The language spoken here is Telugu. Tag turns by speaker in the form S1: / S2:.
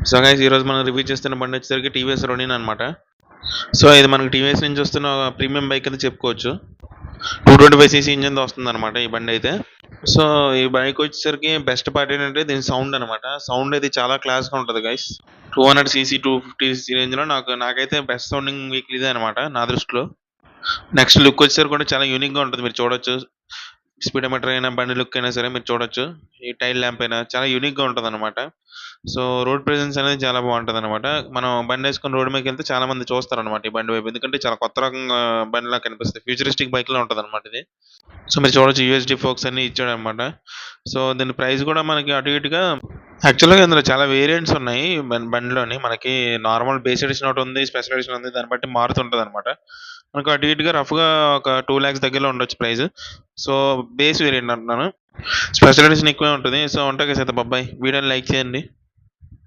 S1: సో గైస్ ఈరోజు మనం రివ్యూ చేస్తున్న బండి వచ్చేసరికి టీవీఎస్ రొనిన్ అనమాట. సో ఇది మనకి టీవీఎస్ నుంచి వస్తున్న ప్రీమియం బైక్ అయితే చెప్పుకోవచ్చు. 225 సీసీ ఇంజన్తో వస్తుంది అనమాట ఈ బండి అయితే. సో ఈ బైక్ వచ్చేసరికి బెస్ట్ పార్ట్ ఏంటంటే దీని సౌండ్ అనమాట. సౌండ్ అయితే చాలా క్లాస్గా ఉంటుంది గైస్. 200 సీసీ 250 సీసీ రేంజ్లో నాకైతే బెస్ట్ సౌండింగ్ వెహికల్ ఇదే అనమాట నా దృష్టిలో. నెక్స్ట్ లుక్ వచ్చేసరికి కూడా చాలా యూనిక్గా ఉంటుంది, మీరు చూడొచ్చు. స్పీడోమీటర్ అయినా బండి లుక్ అయినా సరే మీరు చూడొచ్చు. ఈ టైల్ ల్యాంప్ అయినా చాలా యూనిక్గా ఉంటుంది అనమాట. సో రోడ్ ప్రెజెన్స్ అనేది చాలా బాగుంటుంది అనమాట. మనం బండి వేసుకొని రోడ్ మీదకి వెళ్తే చాలా మంది చూస్తారు అనమాట ఈ బండి వైపు, ఎందుకంటే చాలా కొత్త రకంగా బండిలా కనిపిస్తుంది. ఫ్యూచరిస్టిక్ బైక్ లా ఉంటుంది అనమాట ఇది. సో మీరు చూడొచ్చు యూఎస్డి ఫోక్స్ అన్ని ఇచ్చాడు అనమాట. సో దీని ప్రైస్ కూడా మనకి అటు ఇటుగా యాక్చువల్గా ఇందులో చాలా వేరియంట్స్ ఉన్నాయి బండిలోని. మనకి నార్మల్ బేస్ ఎడిషన్ ఒకటి ఉంది, స్పెషల్ ఎడిషన్ ఉంది, దాన్ని బట్టి మారుతుంటుంది అనమాట. మనకు అటు ఇటుగా రఫ్గా ఒక 2 lakhs దగ్గరలో ఉండొచ్చు ప్రైస్. సో బేస్ వేరియంట్ అంటున్నాను, స్పెషల్ ఎడిషన్ ఎక్కువే ఉంటుంది. సో ఉంటాయి కదా బాబాయ్, వీడియోని లైక్ చేయండి.